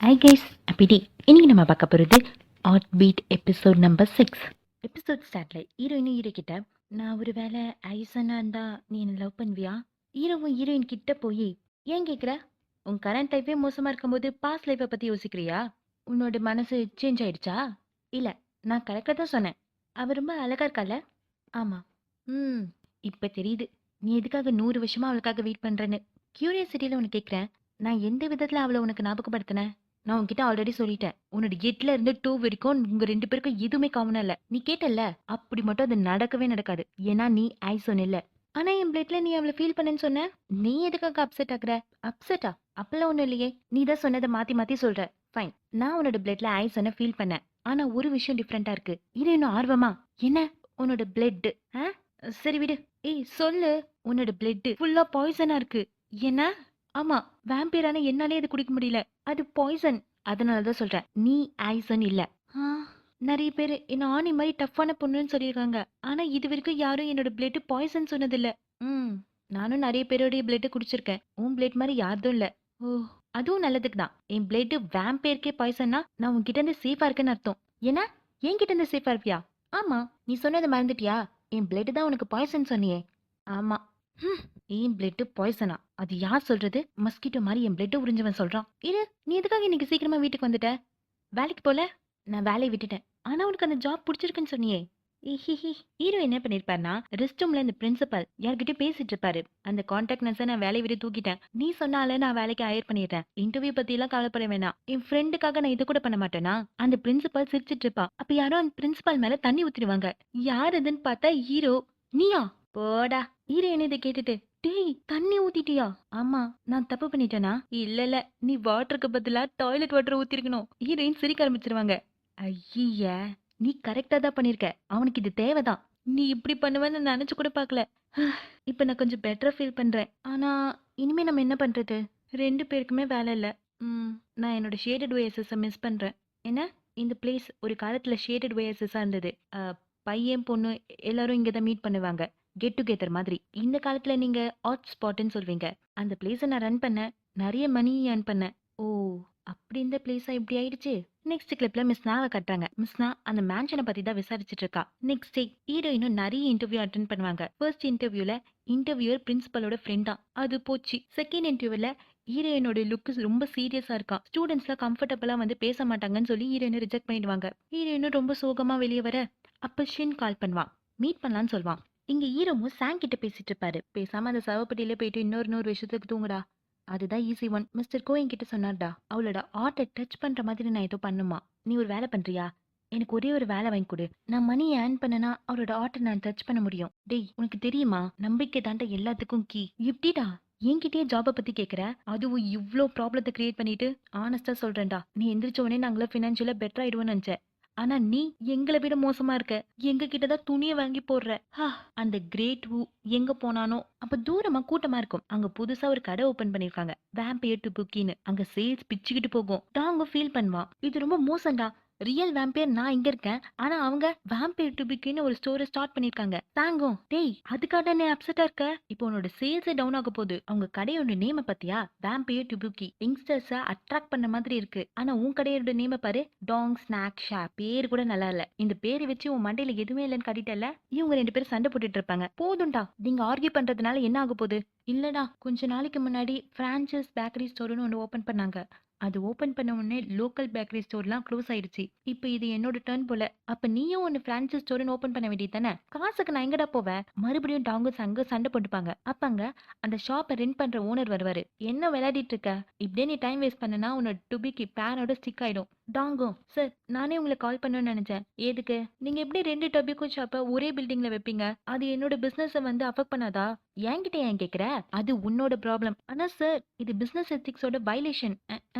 Hi guys அப்பிடி இன்னைக்கு நம்ம பார்க்க போகிறது heart beat episode number 6. Episode ஸ்டார்ட்ல ஹீரோ கிட்ட நான் ஒரு வேளை ஐசனா இருந்தா நீ என்ன லவ் பண்ணுவியா? ஹீரோயின் கிட்ட போய் ஏன் கேட்குற? உன் கரண்ட் லைஃபே மோசமா இருக்கும்போது பாஸ்ட் லைஃப்பை பத்தி யோசிக்கிறியா? உன்னோட மனசு சேஞ்ச் ஆயிடுச்சா? இல்ல, நான் கரெக்டாக தான் சொன்னேன். அவ ரொம்ப அழகா இருக்கால? ஆமா. ம் இப்போ தெரியுது நீ எதுக்காக 100 வருஷமா அவளுக்காக வெயிட் பண்றேன்னு. கியூரியாசிட்டியில உனக்கு கேட்குறேன், நான் எந்த விதத்துல அவளை உனக்கு ஞாபகப்படுத்தினேன்? நான் உன்கிட்ட ஆல்ரெடி சொல்லிட்டேன். உன்னோட 8ல இருந்து 2 வரைக்கும் உங்க 2 பேருக்கும் எதுவுமே காமனா இல்ல. நீ கேட்டல்ல, அப்படி மட்டும் அது நடக்கவே நடக்காது. ஏன்னா நீ ஐசோன் இல்ல. ஆனா என் பிளட்ல நீ அவள ஃபீல் பண்ணேன்னு சொன்ன. நீ எதுக்காக அப்செட் ஆகுற? அப்செட்டா? அப்பலாம் ஒண்ணும் இல்லையே. நீ தான் சொன்னத மாத்தி மாத்தி சொல்ற. ஃபைன். நான் உன்னோட பிளட்ல ஐசோன ஃபீல் பண்ணேன். ஆனா ஒரு விஷயம் டிஃபரெண்டா இருக்கு. இது இன்னும் ஆர்வமா? என்ன? உன்னோட பிளட். ஆ? சரி விடு. ஏய் சொல்லு. உன்னோட பிளட் ஃபுல்லா பாய்சனா இருக்கு. என்ன? ஆமா. வேம்பியரான என்னாலே அது குடிக்க முடியல. அது பாய்சன். அதனால தான் சொல்றேன். நீ ஐசன் இல்ல. ஆ, நெறைய பேரு என்ன ஆணி மாரி டஃப்பான பொண்ணுன்னு சொல்லியிருக்காங்க. ஆனா இதுவரைக்கும் யாரும் என்னோட பிளட் பாய்சன் சொன்னதில்ல. ம். நானும் நெறைய பேருடைய பிளட் குடிச்சிருக்கேன். உன் பிளட் மாரி யார்தும் இல்ல. ஓ! அதுவும் நல்லதுக்கு தான். என் பிளட் வேம்பயருக்கே பாய்சன்னா நான் உன்கிட்ட இருந்து சேஃபா இருக்கேன்னு அர்த்தம். என்ன? என்கிட்ட இருந்து சேஃபா இருப்பியா? ஆமா. நீ சொன்னத மறந்துட்டியா? என் பிளட் தான் உனக்கு பாய்சன் சொன்னியே. ஆமா. ஹம். என் பிளட் பாய்சனா? அது யார் சொல்றது? மஸ்கிட்டோ மாரி என் பிளட் உறிஞ்சவன் சொல்றான். இரு, நீ எதுக்காக இன்னைக்கு சீக்கிரமா வீட்டுக்கு வந்துட்ட? வேலைக்கு போல? நான் வேலைய விட்டுட்டேன். ஆனா உனக்கு அந்த ஜாப் புடிச்சிருக்குன்னு சொன்னியே. ஹிஹிஹி. ஹீரோ என்ன பண்ணிருப்பாருன்னா, ரெஸ்ட் ரூம்ல இந்த பிரின்சிபல் யார்கிட்டயும் பேசிட்டு இருப்பாரு. அந்த கான்டாக்ட் நர்ஸை நான் வேலைய விட்டு தூக்கிட்டேன். நீ சொன்னால நான் வேலைக்கு ஹையர் பண்ணிடுறேன். இன்டர்வியூ பத்தி எல்லாம் கவலைப்பட வேணாம். என் ஃப்ரெண்டுக்காக நான் இது கூட பண்ண மாட்டேனா? அந்த பிரின்சிபல் சிரிச்சிட்டு இருப்பா. அப்ப யாரோ அந்த பிரின்சிபல் மேல தண்ணி ஊத்திடுவாங்க. யார் இதுன்னு பார்த்தா ஹீரோ. நீயா? போடா. ஹீரோ என்ன இதை கேட்டுட்டு, டேய் தண்ணி ஊத்திட்டியா? ஆமா. நான் தப்பு பண்ணிட்டேனா? இல்ல. நீ வாட்டருக்கு பதிலா டாய்லெட் வாட்டர் ஊத்திருக்கணும். ஹீரோயின் சிரிக்க ஆரம்பிச்சிருவாங்க. ஐய! நீ கரெக்ட்டா தான் பண்ணிருக்க. அவனுக்கு இது தேவைதான். நீ இப்படி பண்ணுவேன்னு நெனச்சு கூட பார்க்கல. இப்ப நான் கொஞ்சம் பெட்டரா ஃபீல் பண்றேன். ஆனா, இனிமே நம்ம என்ன பண்றது? 2 பேருக்குமே வேலை இல்ல. ம். நான் என்னோட ஷேடட் ஒயாசிஸ மிஸ் பண்றேன். என்ன? இந்த பிளேஸ் ஒரு காலத்துல ஷேடட் ஒயாசிஸா இருந்தது. பையன், பொண்ணு எல்லாரும் இங்க தான் மீட் பண்ணுவாங்க. கெட் டுகெதர் மாதிரி. இந்த காலத்துல நீங்க ஹாட் ஸ்பாட்ன்னு சொல்வீங்க. அந்த பிளேஸ நான் ரன் பண்ணேன். நெறைய மணி ஏர்ன் பண்ணேன். ஓ! அப்படி இந்த பிளேஸா இப்படி ஆயிடுச்சு? நெக்ஸ்ட் கிளிப்ல மிஸ் நாவ காட்டுறாங்க. மிஸ் நா அந்த மேன்ஷனை பத்தி தான் விசாரிச்சுட்டு இருக்கா. நெக்ஸ்ட் டே ஹீரோயினும் நிறைய இன்டர்வியூ அட்டென்ட் பண்ணுவாங்க. ஃபர்ஸ்ட் இன்டர்வியூல இன்டர்வியூர் பிரின்சிபலோட ஃப்ரெண்டா. அது போச்சு. செகண்ட் இன்டர்வியூல ஹீரோயினோட லுக் ரொம்ப சீரியஸா இருக்கா. ஸ்டூடெண்ட்ஸ்லாம் கம்ஃபர்டபுளா வந்து பேச மாட்டாங்கன்னு சொல்லி ஹீரோயினை ரிஜெக்ட் பண்ணிடுவாங்க. ஹீரோயினும் ரொம்ப சோகமா வெளியே வர அப்ப ஷின் கால் பண்ணுவான். மீட் பண்ணலான்னு சொல்வான். இங்க ஹீரோவும் சாங் கிட்ட பேசிட்டு இருப்பாரு. பேசாம அந்த சவப்பெட்டியில போயிட்டு இன்னொரு விஷயத்துக்கு தூங்குடா. அதுதான் ஈஸி ஒன். மிஸ்டர் கோ என்கிட்ட சொன்னார்டா. அவளோட ஆர்ட்ட டச் பண்ற மாதிரி நான் ஏதோ பண்ணுமா. நீ ஒரு வேலை பண்றியா? எனக்கு ஒரே ஒரு வேலை வாங்கி கொடு. நான் மணி ஏர்ன் பண்ணனா அவரோட ஆர்ட்ட நான் டச் பண்ண முடியும். டேய் உனக்கு தெரியுமா? நம்பிக்கை தாண்ட எல்லாத்துக்கும் கீ. எப்படிடா? என்கிட்டயே ஜாப பத்தி கேக்குற? அதுவும் இவ்ளோ ப்ராப்ளத்த கிரியேட் பண்ணிட்டு. ஆனஸ்டா சொல்றேன்டா. நீ எந்திரிச்ச உடனே நாங்கள ஃபினான்ஷியலா பெட்டர் ஆயிடுவோம்னு நினைச்சேன். ஆனா நீ எங்கள விட மோசமா இருக்க. எங்க கிட்ட தான் துணிய வாங்கி போடுற. அந்த கிரேட் வூ எங்க போனானோ? அப்ப தூரமா கூட்டமா இருக்கும். அங்க புதுசா ஒரு கடை ஓபன் பண்ணிருக்காங்க. வேம்பியர் டு புக்கின்னு. அங்க சேல்ஸ் பிச்சுக்கிட்டு போகும். டாங்கோ ஃபீல் பண்ணுவான். இது ரொம்ப மோசம்டா. ரியல் வேம்பியர் நான் இங்க இருக்கேன். ஆனா அவங்க வேம்பியர் டு புக்கின்னு ஒரு ஸ்டோரை ஸ்டார்ட் பண்ணிருக்காங்க. தாங்கும். டேய் அதுக்காக நீ அப்செட்டா இருக்க? இப்போ உன்னோட சேல்ஸே டவுன் ஆக போகுது. அவங்க கடையோட நேம பத்தியா? வேம்பியர் டு புக்கி. யங்ஸ்டர்ஸ அட்ராக்ட் பண்ண மாதிரி இருக்கு. ஆனா உன் கடையோட நேம பாரு. Dang snack shop. பேரு கூட நல்லா இல்ல. இந்த பேரை வச்சு உன் மண்டையில எதுவுமே இல்லைன்னு காட்டிட்டல. இவங்க 2 பேரும் சண்டை போட்டுட்டு இருப்பாங்க. போதும்டா. நீங்க ஆர்கியூ பண்றதுனால என்ன ஆக போகுது? இல்லடா, கொஞ்ச நாளைக்கு முன்னாடி பிரான்சிஸ் பேக்கரி ஸ்டோர்னு ஒன்னு ஓபன் பண்ணாங்க. அது ஓபன் பண்ண உடனே லோக்கல் பேக்கரி ஸ்டோர்லாம் க்ளோஸ் ஆயிடுச்சு. இப்போ இது என்னோட டர்ன் போல. அப்ப நீயும் ஒன்னு பிரான்சிஸ் ஸ்டோர்னு ஓபன் பண்ண வேண்டியது தானே? காசுக்கு நான் எங்கடா போவேன்? மறுபடியும் டாங்கஸ் அங்க சண்டை போட்டுப்பாங்க. அப்பங்க அந்த ஷாப்பை ரெண்ட் பண்ற ஓனர் வருவாரு. என்ன விளையாடிட்டு இருக்க? இப்படியே நீ டைம் வேஸ்ட் பண்ணனா உன்னோட டுபிக்கு பேனோட ஸ்டிக் ஆயிடும். டாங்கோ சார், நானே உங்களை கால் பண்ணணும்னு நினைச்சேன். எதுக்கு? நீங்க எப்படி 2 டொபிகோ ஷாப்பை ஒரே பில்டிங்ல வைப்பீங்க? அது என்னோட பிசினஸ வந்து அஃபெக்ட் பண்ணாதா? என்கிட்ட ஏன் கேக்குற? அது உன்னோட ப்ராப்ளம். ஆனா சார், இது பிசினஸ் எத்திக்ஸோட வயலேஷன்.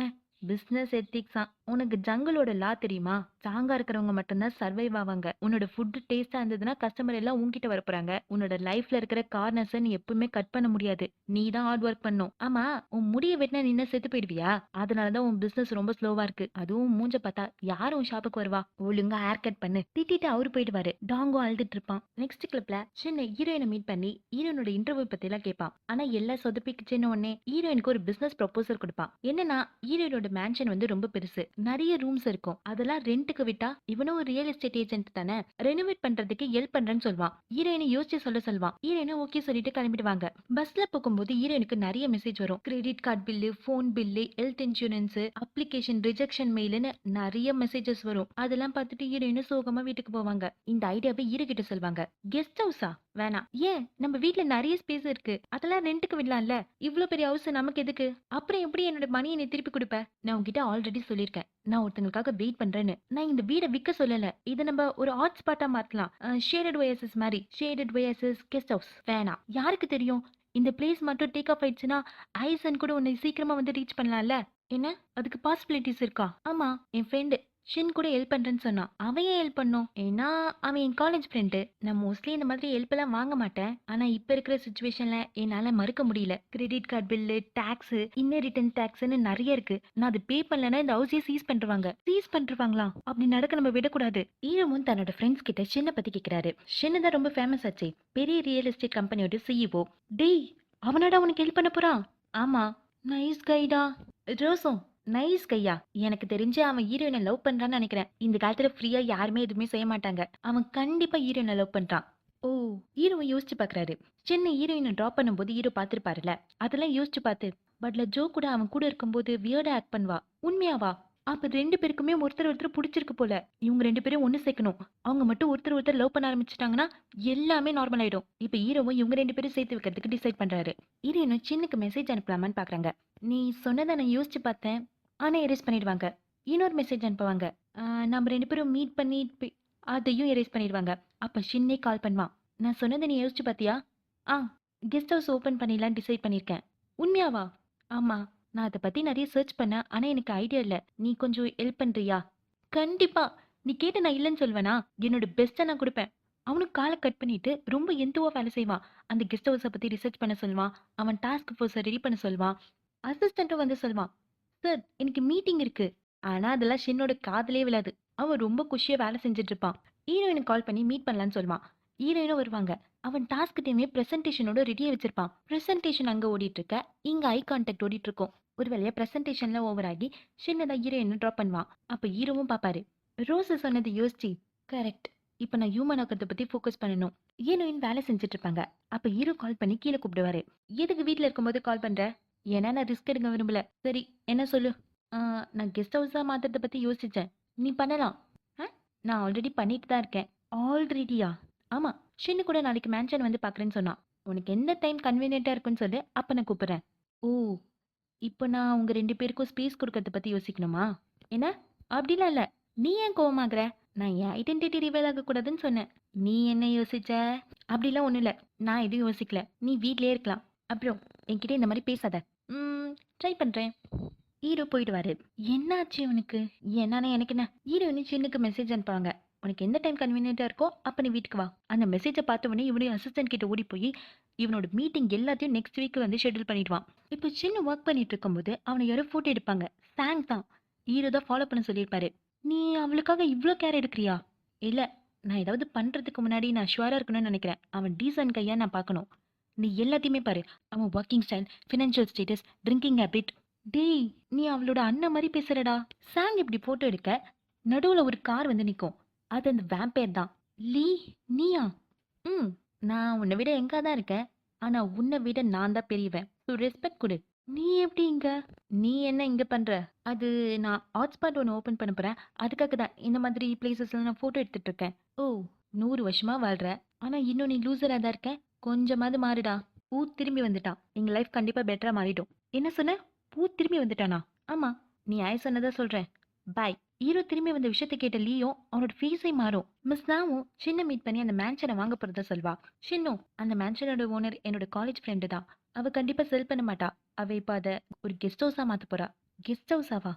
பிசினஸ் எத்திக்ஸா? உனக்கு ஜங்கிளோட லா தெரியுமா? ஸ்ட்ராங்கா இருக்கிறவங்க மட்டும்தான் சர்வைவ் ஆவாங்க. உன்னோட ஃபுட் டேஸ்டா இருந்ததுன்னா கஸ்டமர் எல்லாம் உன்கிட்ட வர போறாங்க. உன்னோட லைஃப்ல இருக்கிற கார்னர்ஸை நீ எப்பவுமே கட் பண்ண முடியாது. நீ தான் ஹார்ட் ஒர்க் பண்ணும். ஆமா, உன் முடிய வெட்டினா நீ என்ன செத்து போயிடுவியா? அதனாலதான் உன் பிசினஸ் ரொம்ப ஸ்லோவா இருக்கு. அதுவும் மூஞ்ச பார்த்தா யாரும் உன் ஷாப்புக்கு வருவா? ஒழுங்கா ஹேர் கட் பண்ணு. திட்டிட்டு அவரு போயிடுவாரு. டாங்கோ அழுதுட்டு இருப்பான். நெக்ஸ்ட் கிளிப்ல சின்ன ஹீரோயினை மீட் பண்ணி ஹீரோயினோட இன்டர்வியூ பத்தி எல்லாம் கேட்பான். ஆனா எல்லாம் சொதப்பிக்குச்சுன்னு உடனே ஹீரோயினுக்கு ஒரு பிசினஸ் ப்ரொபோசல் கொடுப்பான். என்னன்னா ஹீரோயினோட மேன்ஷன் வந்து ரொம்ப பெருசு. நெறைய ரூம்ஸ் இருக்கும். அதெல்லாம் ரென்ட்‌க்கு விட்டா, இவனும் ஒரு ரியல் எஸ்டேட் ஏஜென்ட் தானே. ரெனோவேட் பண்றதுக்கு ஹெல்ப் பண்றேன்னு சொல்வான். ஹீரோயின யோசிச்சு சொல்வான். ஹீரோயினும் ஓகே சொல்லிட்டு கிளம்பிடுவாங்க. பஸ்ல போகும்போது ஹீரோயினுக்கு நெறைய மெசேஜ் வரும். Credit card bill, phone bill, health insurance, application rejection மெயில்னு நெறைய மெசேஜஸ் வரும். அதெல்லாம் பார்த்துட்டு ஹீரோயினும் சோகமா வீட்டுக்கு போவாங்க. இந்த ஐடியாவை ஹீரோ கிட்ட சொல்வாங்க. கெஸ்ட் ஹவுஸா? வேணாம். ஏன்? நம்ம வீட்ல நெறைய ஸ்பேஸ் இருக்கு. அதெல்லாம் ரென்ட்‌க்கு விடலாம்ல. இவ்ளோ பெரிய ஹவுஸ் நமக்கு எதுக்கு? அப்புறம் எப்படி என்னோட மணிய நீ திருப்பி குடுப்ப? நான் உன்கிட்ட ஆல்ரெடி சொல்லியிருக்கேன். நான் ஒருத்தங்களுக்காக வெயிட் பண்றேன்னு. நான் இந்த வீட விக்க சொல்லல. இத நம்ம ஒரு ஹாட் ஸ்பாட்டா மாத்தலாம். ஷேடட் ஒயாசிஸ் மாரி. Shaded oasis guest house. வேணாம். யாருக்கு தெரியும்? இந்த பிளேஸ் மட்டும் டேக் ஆஃப் ஆயிடுச்சுன்னா, ஐசன் கூட உன்னை சீக்கிரமா வந்து ரீச் பண்ணலாம்ல. என்ன? அதுக்கு பாசிபிலிட்டிஸ் இருக்கா? ஆமா. என் ஃப்ரெண்ட் ஷின் கூட ஹெல்ப் பண்றேன்னு சொன்னான். அவன் ஏன் ஹெல்ப் பண்ணணும்? ஏன்னா அவன் என் காலேஜ் ஃப்ரெண்டு. நான் மோஸ்ட்லி இந்த மாதிரி ஹெல்ப் எல்லாம் வாங்க மாட்டேன். ஆனா இப்ப இருக்கிற சிச்சுவேஷன்ல என்னால மறுக்க முடியல. Credit card bill, tax, inheritance டாக்ஸ்னு நெறைய இருக்கு. நான் அது பே பண்ணலன்னா இந்த ஹவுஸையே சீஸ் பண்ணிருவாங்க. சீஸ் பண்ணிருவாங்களா? அப்படி நடக்க நம்ம விடக்கூடாது. ஈரமும் தன்னோட ஃப்ரெண்ட்ஸ் கிட்ட ஷின்ன பத்தி கேக்குறாரு. ஷின் தான் ரொம்ப ஃபேமஸ் ஆச்சே. பெரிய ரியல் எஸ்டேட் கம்பெனியோட சிஇஓ. டேய், அவனாடா உனக்கு ஹெல்ப் பண்ண போறான்? ஆமா. நைஸ் கைடா. ரோசம் நைஸ் கையா. எனக்கு தெரிஞ்சு அவன் ஹீரோயினை லவ் பண்றான்னு நினைக்கிறேன். இந்த காலத்துல ஃப்ரீயா யாருமே எதுவுமே செய்ய மாட்டாங்க. அவன் கண்டிப்பா ஹீரோயினை லவ் பண்றான். ஓ. ஹீரோவை யோசிச்சு பாக்குறாரு. சின்ன ஹீரோயினை டிராப் பண்ணும்போது ஹீரோ பாத்திருப்பாருல. அதெல்லாம் யோசிச்சு பார்த்து பட்ல ஜோ கூட அவன் கூட இருக்கும்போது வியர்டா ஆக்ட் பண்ணுவா. உண்மையாவா? அப்ப 2 பேருக்குமே ஒருத்தர் ஒருத்தர் புடிச்சிருக்கு போல. இவங்க 2 பேரும் ஒண்ணு சேர்க்கணும். அவங்க மட்டும் ஒருத்தர் ஒருத்தர் லவ் பண்ண ஆரம்பிச்சுட்டாங்கன்னா எல்லாமே நார்மல் ஆயிடும். இப்ப ஹீரோவும் இவங்க 2 பேரும் சேர்த்து வைக்கிறதுக்கு டிசைட் பண்றாரு. ஹீரோயினும் சின்னுக்கு மெசேஜ் அனுப்பலாமான்னு பாக்குறாங்க. நீ சொன்னதை நான் யோசிச்சு பார்த்தேன். ஆனா எரேஸ் பண்ணிடுவாங்க. இன்னொரு மெசேஜ் அனுப்புவாங்க. நம்ம 2 பேரும் மீட் பண்ணி அதையும் எரேஸ் பண்ணிடுவாங்க. அப்ப ஷின்னே கால் பண்ணுவான். நான் சொன்னதை நீ யோசிச்சு பார்த்தியா? ஆ. கெஸ்ட் ஹவுஸ் ஓப்பன் பண்ணிடலான்னு டிசைட் பண்ணியிருக்கேன். உண்மையாவா? ஆமா. நான் அத பத்தி நெறைய சர்ச் பண்ணேன். ஆனா எனக்கு ஐடியா இல்ல. நீ கொஞ்சம் ஹெல்ப் பண்றியா? கண்டிப்பா. நீ கேட்டு நான் இல்லன்னு சொல்வேனா? என்னோட பெஸ்ட்ட நான் குடுப்பேன். அவனும் கால கட் பண்ணிட்டு ரொம்ப எந்துவா வேலை செய்வான். அந்த கெஸ்ட் ஹவுஸ பத்தி ரிசர்ச் பண்ண சொல்வான். அவன் டாஸ்க் ஃபோர்ஸ ரெடி பண்ண சொல்வான். அசிஸ்டன்ட்டும் வந்து சொல்வான். சார், எனக்கு மீட்டிங் இருக்கு. ஆனா அதெல்லாம் ஷின்னோட காதுலயே விழாது. அவன் ரொம்ப குஷியா வேலை செஞ்சுட்டு இருப்பான். ஹீரோயினுக்கு கால் பண்ணி மீட் பண்ணலான்னு சொல்வான். ஹீரோயினும் வருவாங்க. அவன் டாஸ்க் டீமே பிரசன்டேஷனோட ரெடியா வச்சிருப்பான். பிரசன்டேஷன் அங்க ஓடிட்டு இருக்க, இங்க ஐ கான்டாக்ட் ஓடிட்டு இருக்கும். ஒரு வேளையா பிரசன்டேஷன்ல ஓவர் ஆகி சின்னதா ஹீரோயினை டிராப் பண்ணுவான். அப்ப ஹீரோவும் பாப்பாரு. ரோஸ் சொன்னதை யோசிச்சு, கரெக்ட். இப்ப நான் ஹியூமன் ஆக்கத்தை பத்தி ஃபோக்கஸ் பண்ணணும். ஹீரோயின் வேலை செஞ்சுட்டு இருப்பாங்க. அப்ப ஹீரோ கால் பண்ணி கீழே கூப்பிடுவாரு. எதுக்கு வீட்ல இருக்கும்போது கால் பண்ற? ஏன்னா நான் ரிஸ்க் எடுக்க விரும்பல. சரி, என்ன சொல்லு? ஆ, நான் கெஸ்ட் ஹவுஸா மாத்துறத பத்தி யோசிச்சேன். நீ பண்ணலாம். ஆ? நான் ஆல்ரெடி பண்ணிட்டு தான் இருக்கேன். ஆல்ரெடியா? ஆமா. ஷின்னு கூட நாளைக்கு மேன்ஷன் வந்து பார்க்குறேன்னு சொன்னான். உனக்கு எந்த டைம் கன்வீனியன்ட்டா இருக்குன்னு சொல்லு. அப்ப நான் கூப்பிடுறேன். ஓ! இப்ப நான் உங்க 2 பேருக்கும் ஸ்பேஸ் குடுக்கறத பத்தி யோசிக்கணுமா? என்ன? அப்படிலாம் இல்ல. நீ ஏன் கோவமாகுற? நான் என் ஐடென்டிட்டி ரிவீல் ஆகக்கூடாதுன்னு சொன்னேன். நீ என்ன யோசிச்ச? அப்படிலாம் ஒண்ணும் இல்ல. நான் எதுவும் யோசிக்கல. நீ வீட்லயே இருக்கலாம். அப்புறம் என்கிட்ட இந்த மாரி பேசாத. ம். ட்ரை பண்றேன். ஹீரோ போயிடுவாரு. என்னாச்சு இவனுக்கு? என்னன்னா எனக்கு என்ன? ஹீரோயினி சின்னுக்கு மெசேஜ் அனுப்புவாங்க. உனக்கு எந்த டைம் கன்வீனியன்ட்டா இருக்கோ அப்ப நீ வீட்டுக்கு வா. அந்த மெசேஜ பார்த்த உடனே இவனும் அசிஸ்டன்ட் கிட்ட ஓடி போய் இவனோட மீட்டிங் எல்லாத்தையும் நெக்ஸ்ட் வீக் வந்து ஷெட்யூல் பண்ணிடுவான். இப்போ சின்ன ஒர்க் பண்ணிட்டு இருக்கும்போது அவனை யாரோ போட்டோ எடுப்பாங்க. சாங் தான். ஹீரோ தான் ஃபாலோ பண்ண சொல்லியிருப்பாரு. நீ அவளுக்காக இவ்ளோ கேர் எடுக்கிறியா? இல்ல. நான் ஏதாவது பண்றதுக்கு முன்னாடி நான் ஷுவரா இருக்கணும்னு நினைக்கிறேன். அவன் டீசன்ட் கையா நான் பார்க்கணும். நீ எல்லாத்தையுமே பாரு. அவன் working style, financial status, drinking habit. டேய், நீ அவளோட அண்ணன் மாரி பேசுறடா. சாங் இப்படி போட்டோ எடுக்க நடுவுல ஒரு கார் வந்து நிக்கும். அது அந்த வேம்பயர் தான். லீ, நீயா? ம். நான் உன்னை விட யங்கா தான் இருக்கேன். ஆனா உன்னை விட நான் தான் பெரியவன். ஸோ ரெஸ்பெக்ட் குடு. நீ எப்படி இங்க? நீ என்ன இங்க பண்ற? அது நான் ஹாட்ஸ்பாட் ஒண்ணு ஓப்பன் பண்ண போறேன். அதுக்காக தான் இந்த மாதிரி பிளேசஸ்ல நான் ஃபோட்டோ எடுத்துட்டு இருக்கேன். ஓ! 100 வருஷமா வாழ்ற. ஆனா இன்னும் நீ லூசரா தான் இருக்க. கொஞ்சமாவது மாறுடா. பூ திரும்பி வந்துட்டான். எங்க லைஃப் கண்டிப்பா பெட்டரா மாறிடும். என்ன சொன்ன? பூ திரும்பி வந்துட்டானா? ஆமா. நீ ஆய் சொன்னதா சொல்றேன். பாய். ஹீரோ திரும்பி வந்த விஷயத்த கேட்ட லீயும் அவனோட ஃபேஸே மாறும். மிஸ் நாவும் சின்ன மீட் பண்ணி அந்த மேன்ஷனை வாங்க போறதா சொல்வா. ஷின்னும் அந்த மேன்ஷனோட ஓனர் என்னோட காலேஜ் ஃப்ரெண்டு தான். அவ கண்டிப்பா செல் பண்ண மாட்டா. அவ இப்ப அத ஒரு கெஸ்ட் ஹவுஸா மாத்த போறா. கெஸ்ட் ஹவுஸாவா?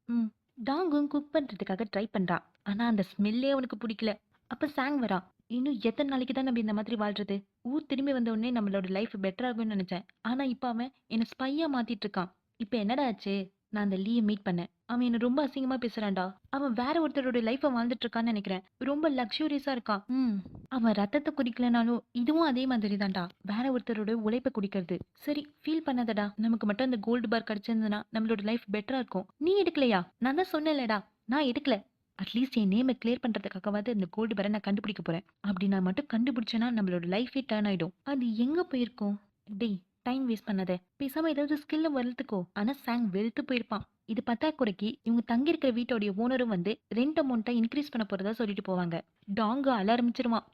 ம். டாங்கும் குக் பண்றதுக்காக ட்ரை பண்றான். ஆனா அந்த ஸ்மெல்லே அவனுக்கு பிடிக்கல. அப்ப சாங் வரா. இன்னும் எத்தனை நாளைக்கு தான் நம்ம இந்த மாதிரி வாழ்றது? ஊர் திரும்பி வந்த உடனே நம்மளோட லைஃப் பெட்டர் ஆகும்னு நினைச்சேன். ஆனா இப்ப அவன் என்ன ஸ்பையா மாத்திட்டு இருக்கான். இப்ப என்னடா ஆச்சு? நான் அந்த லீய மீட் பண்ணேன். அவன் என்ன ரொம்ப அசிங்கமா பேசுறான்டா. அவன் வேற ஒருத்தரோட லைஃப்ப வாழ்ந்துட்டு இருக்கான்னு நெனைக்கிறேன். ரொம்ப லக்ஸூரியஸா இருக்கான். அவன் ரத்தத்த குடிக்கலனாலும், இதுவும் அதே மாதிரி தான்டா. வேற ஒருத்தரோட உழைப்ப குடிக்கிறது. சரி ஃபீல் பண்ணாதடா. நமக்கு மட்டும் அந்த கோல்டு பார் கிடைச்சிருந்ததுன்னா, நம்மளோட லைஃப் பெட்டரா இருக்கும். நீ எடுக்கலையா? நான் தான் சொன்னேன்லடா. நான் எடுக்கல. அட்லீஸ்ட் என் நேம கிளியர் பண்றதுக்காகவாவது அந்த கோல்டு பார நான் கண்டுபிடிக்க போறேன். அப்படி நான் மட்டும் கண்டுபிடிச்சேன்னா, நம்மளோட லைஃபே டர்ன் ஆயிடும். அது எங்க போயிருக்கும்? டேய் டைம் வேஸ்ட் பண்ணாத. பேசாம ஏதாவது ஸ்கில்ல வளர்த்துக்கோ. ஆனா சாங் வெறுத்து போயிருப்பான். இது பத்தாக்குறைக்கு இவங்க தங்கி இருக்கிற வீட்டோடைய ஓனரும் வந்து ரெண்ட் அமௌண்ட்டை இன்க்ரீஸ் பண்ண போறதா சொல்லிட்டு போவாங்க. டாங்க அழ ஆரம்பிச்சிருவான்.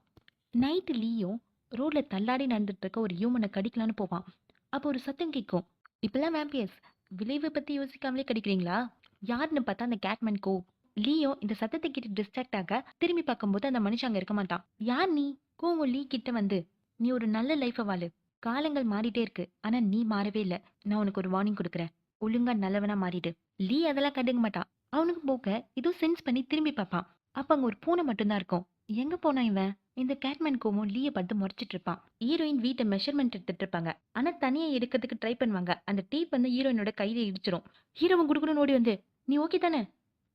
நைட்டு லீயும் ரோட்ல தள்ளாடி நடந்துட்டு இருக்க ஒரு ஹியூமனை கடிக்கலான்னு போவான். அப்போ ஒரு சத்தம் கேட்கும். இப்பெல்லாம் வேம்பியர்ஸ் விளைவை பத்தி யோசிக்காமலே கடிக்கிறீங்களா? யாருன்னு பார்த்தா அந்த கேட்மேன் கோ. லீயோ இந்த சத்தத்தை கேட்டு டிஸ்ட்ராக்ட் ஆக திரும்பி பார்க்கும்போது அந்த மனுஷன் அங்க இருக்க மாட்டான். யார் நீ? கோவம் லீ கிட்ட வந்து, நீ ஒரு நல்ல லைஃபை வாழு. காலங்கள் மாறிட்டே இருக்கு. ஆனா நீ மாறவே இல்ல. நான் உனக்கு ஒரு வார்னிங் கொடுக்குறேன். ஒழுங்கா நல்லவனா மாறிடு. லீ அதெல்லாம் கண்டுக்க மாட்டான். அவனுக்கு போக ஏதோ சென்ஸ் பண்ணி திரும்பி பார்ப்பான். அப்ப அங்க ஒரு பூனை மட்டும்தான் இருக்கும். எங்க போனா இவன்? இந்த கேட்மேன் கோமும் லீய பார்த்து முறைச்சிட்டு இருப்பான். ஹீரோயின் வீட்டை மெஷர்மெண்ட் எடுத்துட்டு இருப்பாங்க. ஆனா தனியா எடுக்கிறதுக்கு ட்ரை பண்ணுவாங்க. அந்த டேப் வந்து ஹீரோயினோட கையில இடிச்சிரும். ஹீரோவும் குடுக்குன்னு ஓடி வந்து, நீ ஓகே தானே?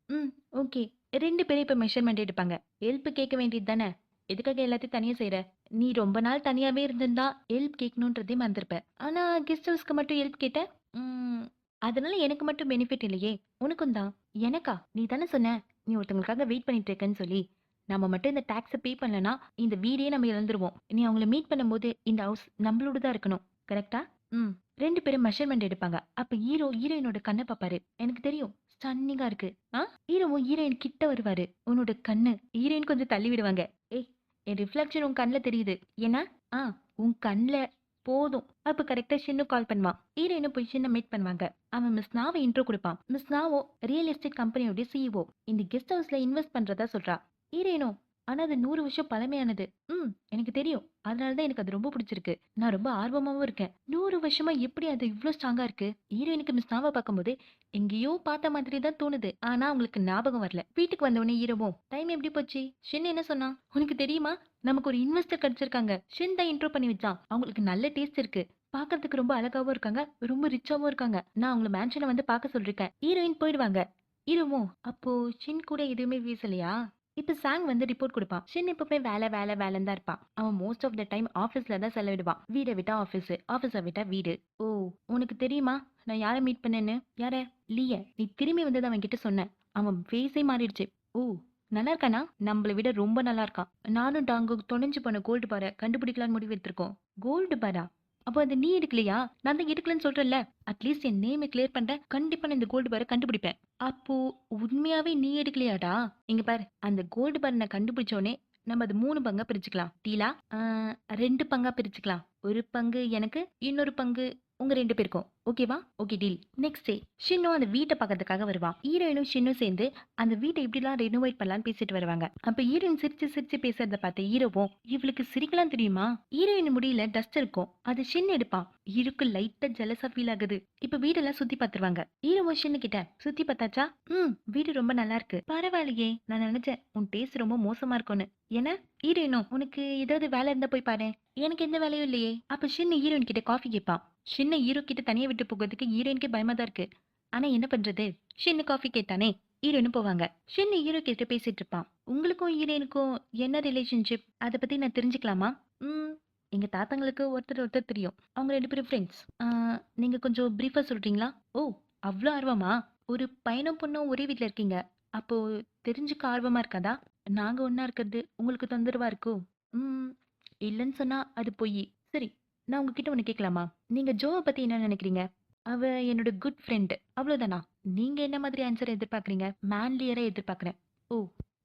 ம். ஓகே. 2 பேரும் இப்ப மெஷர்மெண்ட் எடுப்பாங்க. ஹெல்ப் கேட்க வேண்டியது தானே? எதுக்காக எல்லாத்தையும் தனியா செய்ற? நீ ரொம்ப நாள் தனியாவே இருந்திருந்தா, ஹெல்ப் கேட்கணுன்றதே மறந்திருப்ப. ஆனா கெஸ்ட் ஹவுஸ்க்கு மட்டும் ஹெல்ப் கேட்ட? ம். அதனால எனக்கு மட்டும் பெனிஃபிட் இல்லையே! உனக்கும் தான். எனக்கா? நீ தானே சொன்ன, நீ ஒருத்தவங்களுக்காக வெயிட் பண்ணிட்டு இருக்கன்னு சொல்லி. நம்ம மட்டும் இந்த டாக்ஸ பே பண்ணலன்னா, இந்த வீடே நம்ம இழந்துருவோம். நீ அவங்கள மீட் பண்ணும்போது, இந்த ஹவுஸ் நம்மளோட தான் இருக்கணும். கரெக்ட்டா? ம். 2 பேரும் மெஷர்மெண்ட் எடுப்பாங்க. அப்ப ஹீரோயினோட கண்ண பாப்பாரு. எனக்கு தெரியும். ஸ்டன்னிங்கா இருக்கு. ஹீரோவும் ஹீரோயின் கிட்ட வருவாரு. உன்னோட கண்ணு. ஹீரோயின் கொஞ்சம் தள்ளி விடுவாங்க. ஏய், என் ரிஃப்ளெக்ஷன் உன் கண்ல தெரியுது. என்ன? ஆ, உன் கண்ல போதும். அப்ப கரெக்ட்டா ஷின்னு கால் பண்ணுவான். ஹீரோயினும் போய் ஷின்ன மீட் பண்ணுவாங்க. அவன் மிஸ் நாவ இன்ட்ரோ குடுப்பான். மிஸ் நாவோ ரியல் எஸ்டேட் கம்பெனியோட சிஇஓ. இந்த கெஸ்ட் ஹவுஸ்ல இன்வெஸ்ட் பண்றதா சொல்றா. ஹீரோயினோ, ஆனா அது 100 வருஷம் பழமையானது. எனக்கு தெரியும். அதனால தான் எனக்கு அது ரொம்ப பிடிச்சிருக்கு. நான் ரொம்ப ஆர்வமாவும் இருக்கேன். 100 வருஷமா எப்படி அது இவ்ளோ ஸ்ட்ராங்கா இருக்கு? ஹீரோயினுக்கு மிஸ் நாவ பார்க்கும்போது எங்கேயோ பார்த்த மாதிரி தான் தோணுது. ஆனா அவங்களுக்கு ஞாபகம் வரல. வீட்டுக்கு வந்த உடனே ஹீரோவும், டைம் எப்படி போச்சு? ஷின் என்ன சொன்னான்? உனக்கு தெரியுமா? நமக்கு ஒரு இன்வெஸ்டர் கிடைச்சிருக்காங்க. ஷின் தான் இன்ட்ரோ பண்ணி வச்சான். அவங்களுக்கு நல்ல டேஸ்ட் இருக்கு. பார்க்கறதுக்கு ரொம்ப அழகாவும் இருக்காங்க. ரொம்ப ரிச்சாவும் இருக்காங்க. நான் அவங்கள மேன்ஷன வந்து பார்க்க சொல்லிருக்கேன். ஹீரோயின் போயிடுவாங்க. ஹீரோவும், அப்போ ஷின் கூட எதுவுமே பேசலையா? இப்ப சாங் வந்து ரிப்போர்ட் குடுப்பான். ஷின் எப்பவுமே வேலை வேலைன்னு தான் இருப்பான். அவன் மோஸ்ட் ஆஃப் த டைம் ஆஃபீஸ்ல தான் செலவிடுவான். வீட விட்டா ஆஃபீஸ், ஆஃபீஸ விட்டா வீடு. ஓ! உனக்கு தெரியுமா? நான் யார மீட் பண்ணேன்னு? யார? லீய. நீ திரும்பி வந்தத அவன்கிட்ட சொன்னேன். அவன் ஃபேஸே மாறிடுச்சு. ஓ! நல்லா இருக்கானா? நம்மள விட ரொம்ப நல்லா இருக்கான். நானும் டாங்கும் தொலைஞ்சு போன கோல்டு பார கண்டுபிடிக்கலான்னு முடிவு எடுத்திருக்கோம். கோல்டு பாரா? அப்போ அத நீ எடுக்கலையா? நான் தான் எடுக்கலன்னு சொல்றேன்ல. அட்லீஸ்ட் என் நேம கிளியர் பண்றேன். கண்டிப்பா நான் இந்த கோல்டு பார கண்டுபிடிப்பேன். அப்போ உண்மையாவே நீ எடுக்கலையாடா? இங்க பாரு. அந்த கோல்டு பார் நான் கண்டுபிடிச்சோனே, நம்ம அது 3 பங்கா பிரிச்சுக்கலாம். டீலா? 2 பங்கா பிரிச்சுக்கலாம். 1 பங்கு எனக்கு, இன்னொரு பங்கு உங்க 2 பேருக்கும். ஓகேவா? Okay deal. நெக்ஸ்ட் டே ஷின்னும் அந்த வீட்ட பாக்கறதுக்காக வருவான். ஹீரோயினும் ஷின்னும் சேர்ந்து அந்த வீட்ட எப்படிலாம் ரெனோவேட் பண்ணலாம்னு பேசிட்டு வருவாங்க. அப்ப ஹீரோயின் சிரிச்சு சிரிச்சு பேசுறத பார்த்த ஹீரோவும், இவளுக்கு சிரிக்கலாம் தெரியுமா? ஹீரோயின் முடியல டஸ்ட் இருக்கும். அது ஷின் எடுப்பான். ஹீரோக்கு லைட்டா ஜெலஸா ஃபீல் ஆகுது. இப்ப வீடெல்லாம் சுத்தி பாத்துருவாங்க. ஹீரோவும் ஷின்னு கிட்ட, சுத்தி பார்த்தாச்சா? வீடு ரொம்ப நல்லா இருக்கு. பரவாயில்லையே. நான் நினைச்சேன் உன் டேஸ்ட் ரொம்ப மோசமா இருக்கும்னு. என்ன? ஹீரோயினோ, உனக்கு ஏதாவது வேலை இருந்தா போய் பாரு. எனக்கு எந்த வேலையும் இல்லையே. அப்ப ஷின்னு ஹீரோயின் கிட்ட காஃபி கேட்பான். ஷின்ன ஹீரோ கிட்ட தனியா விட்டு போகிறதுக்கு ஹீரோயினுக்கே பயமா தான் இருக்கு. ஆனா என்ன பண்றது? ஷின்னு காஃபி கேட்டானே. ஹீரோயினும் போவாங்க. ஷின்னு ஹீரோ கிட்ட பேசிட்டு இருப்பான். உங்களுக்கும் ஹீரோயினுக்கும் என்ன ரிலேஷன்ஷிப்? அத பத்தி நான் தெரிஞ்சுக்கலாமா? ம். எங்க தாத்தாங்களுக்கு ஒருத்தர் ஒருத்தர் தெரியும். அவங்க 2 பேரும் ஃப்ரெண்ட்ஸ். நீங்க கொஞ்சம் பிரீஃபா சொல்றீங்களா? ஓ! அவ்ளோ ஆர்வமா? ஒரு பையனும் பொண்ணும் ஒரே வீட்ல இருக்கீங்க. அப்போ தெரிஞ்சுக்க ஆர்வமா இருக்காதா? நாங்க ஒண்ணா இருக்கிறது உங்களுக்கு தொந்தரவா இருக்கோ? ம். இல்லன்னு சொன்னா அது பொய்யி. சரி. நான் உங்ககிட்ட ஒண்ணு கேட்கலாமா? நீங்க ஜோவ பத்தி என்ன நினைக்கிறீங்க? அவ என்னோட குட் ஃப்ரெண்ட். அவ்வளோதானா? நீங்க என்ன மாதிரி ஆன்ஸர் எதிர்பார்க்குறீங்க? மேன்லியரா எதிர்பார்க்குறேன். ஓ!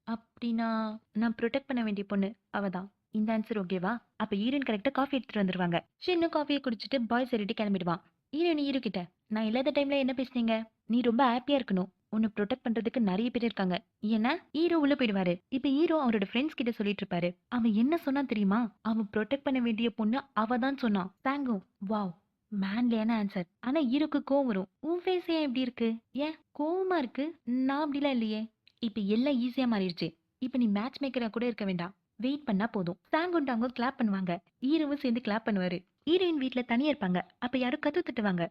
அப்படின்னா, நான் புரொடெக்ட் பண்ண வேண்டிய பொண்ணு அவ தான். இந்த ஆன்ஸர் ஓகேவா? அப்ப ஹீரோயின் கரெக்ட்டா காஃபி எடுத்துட்டு வந்துருவாங்க. ஷின்னு காஃபிய குடிச்சிட்டு பாய் சொல்லிட்டு கிளம்பிடுவான். ஹீரோயின் ஹீரோ கிட்ட, நான் இல்லாத டைம்ல என்ன பேசுனீங்க? நீ ரொம்ப ஹாப்பியா இருக்கணும். உன்ன புரொடெக்ட் பண்றதுக்கு நெறைய பேர் இருக்காங்க. ஏன்னா, ஹீரோ உள்ள போயிடுவாரு. இப்ப ஹீரோ அவரோட ஃப்ரெண்ட்ஸ் கிட்ட சொல்லிட்டு இருப்பாரு. அவன் என்ன சொன்னான் தெரியுமா? அவன் புரொடெக்ட் பண்ண வேண்டிய பொண்ணு அவ தான் சொன்னான். சாங்கும், வாவ்! மேன்லியான ஆன்சர். ஆனா ஹீரோக்கு கோவம் வரும். உன் ஃபேஸ் ஏன் இப்படி இருக்கு? ஏன் கோவமா இருக்கு? நான் அப்படிலாம் இல்லையே. இப்ப எல்லாம் ஈஸியா மாறிடுச்சு. இப்ப நீ மேட்ச் மேக்கரா கூட இருக்க வேண்டாம். வெயிட் பண்ணா போதும். சாங்கும் டாங்கும் கிளாப் பண்ணுவாங்க. ஹீரோவும் சேர்ந்து கிளாப் பண்ணுவாரு. ஹீரோயின் வீட்ல தனியா இருப்பாங்க. அப்ப யாரோ கதவு தட்டுவாங்க.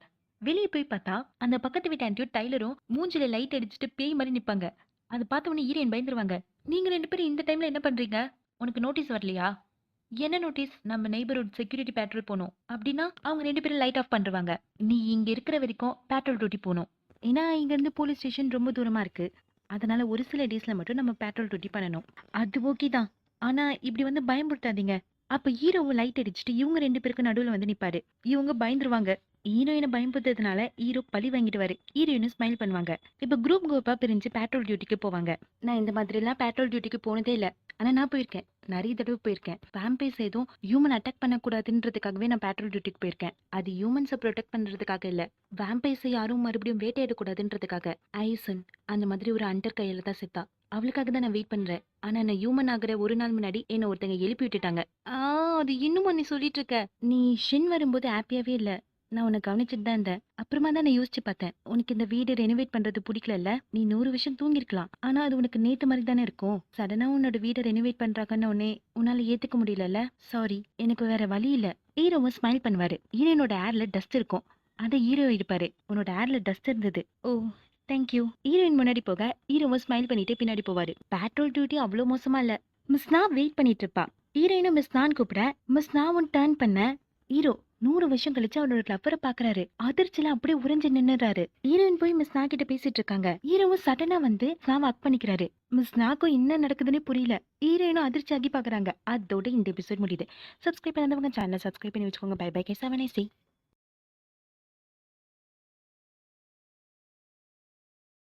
வெளிய போய் பார்த்தா, அந்த பக்கத்து வீட்டு ஆன்டியும் டைலரும் மூஞ்சில லைட் அடிச்சுட்டு பேய் மாரி நிப்பாங்க. அத பார்த்த உடனே ஹீரோயின் பயந்துருவாங்க. "நீங்க 2 பேரும் இந்த டைம்ல என்ன பண்றீங்க? உனக்கு நோட்டீஸ் வரலையா?" "என்ன நோட்டீஸ்?" "நம்ம நெய்பர்ஹுட் செக்யூரிட்டி பேட்ரோல் போணும்." "அப்படின்னா?" அவங்க 2 பேரும் லைட் ஆஃப் பண்ருவாங்க. "நீ இங்க இருக்கிற வரைக்கும் பேட்ரோல் டியூட்டி போணும். ஏன்னா இங்கருந்து போலீஸ் ஸ்டேஷன் ரொம்ப தூரமா இருக்கு. அதனால ஒரு சில டேஸ்ல மட்டும் நம்ம பேட்ரோல் டியூட்டி பண்ணணும்." "அது ஓகே தான். ஆனா இப்படி வந்து பயமுறுத்தாதீங்க." அப்ப ஹீரோவும் லைட் அடிச்சுட்டு இவங்க 2 பேருக்கு நடுவுல வந்து நிப்பாரு. இவங்க பயந்துருவாங்க. ஹீரோயின பயம்புறுத்துறதுனால ஹீரோ பழி வாங்கிடுவாரு. ஹீரோயினும் ஸ்மைல் பண்ணுவாங்க. இப்ப குரூப்பா பிரிஞ்சு பேட்ரோல் டியூட்டிக்கு போவாங்க. நான் இந்த மாதிரிலாம் பேட்ரோல் டியூட்டிக்கு போனதே இல்ல. ஆனா நான் போயிருக்கேன். நெறைய தடவ போயிருக்கேன். வேம்பயர்ஸ் எதுவும் ஹியூமன் அட்டாக் பண்ணக்கூடாதுன்றதுக்காகவே நான் பேட்ரோல் டியூட்டிக்கு போயிருக்கேன். அது ஹியூமன்ஸ புரொடெக்ட் பண்றதுக்காக இல்ல. வேம்பயர்ஸ யாரும் மறுபடியும் வேட்டையாடக்கூடாதுன்றதுக்காக. ஐசன் அந்த மாதிரி ஒரு ஹண்டர் கையில தான் செத்தா. அவளுக்காக தான் நான் வெயிட் பண்றேன். ஆனா நான் ஹியூமன் ஆகுற ஒரு நாள் முன்னாடி என்ன ஒருத்தங்க எழுப்பி விட்டுட்டாங்க. ஆ அது இன்னுமா நீ சொல்லிட்டு இருக்க? நீ ஷின் வரும்போது ஹேப்பியாவே இல்ல. நான் உன்ன கவனிச்சுட்டு தான் இருந்தேன். அப்புறமா தான் நான் யோசிச்சு பார்த்தேன். உனக்கு இந்த வீடு ரெனோவேட் பண்றது புடிக்கலல்ல? நீ 100 விஷயம் தூங்கியிருக்கலாம். ஆனா அது உனக்கு நேத்து மாரி தானே இருக்கும். சடனா உன்னோட வீட ரெனோவேட் பண்றாங்கன்ன உடனே உன்னால ஏத்துக்க முடியலல்ல? சாரி. எனக்கு வேற வழி இல்ல. ஹீரோவும் ஸ்மைல் பண்ணுவாரு. ஹீரோயினோட ஹேர்ல டஸ்ட் இருக்கும். அத ஹீரோ எடுப்பாரு. உன்னோட ஹேர்ல டஸ்ட் இருந்தது. ஓ! Thank you. ஹீரோயின் முன்னாடி போக, ஹீரோவும் ஸ்மைல் பண்ணிட்டு பின்னாடி போவாரு. பேட்ரோல் டியூட்டி அவ்ளோ மோசமா இல்ல. மிஸ் நா வெயிட் பண்ணிட்டு இருப்பா. ஹீரோயினும் மிஸ் நான் கூப்பிட, மிஸ் நாவும் டர்ன் பண்ண, ஹீரோ 100 வருஷம் கழிச்சு அவரோட லவ்வர பாக்குறாரு. அதிர்ச்சியில அப்படியே உறைஞ்சு நின்னுறாரு. ஹீரோயின் போய் மிஸ் நா கிட்ட பேசிட்டு இருக்காங்க. ஹீரோவும் சடனா வந்து ஸ்னாவ ஹக் பண்ணிக்கிறாரு. மிஸ் நாக்கும் என்ன நடக்குதுன்னே புரியல. ஹீரோயினும் அதிர்ச்சியாகி பாக்குறாங்க. அதோட இந்த எபிசோட் முடியுது. சப்ஸ்கிரைப் பண்ணாதவங்க சேனலை சப்ஸ்கிரைப் பண்ணி வச்சுக்கோங்க. Bye bye guys. Have a nice day.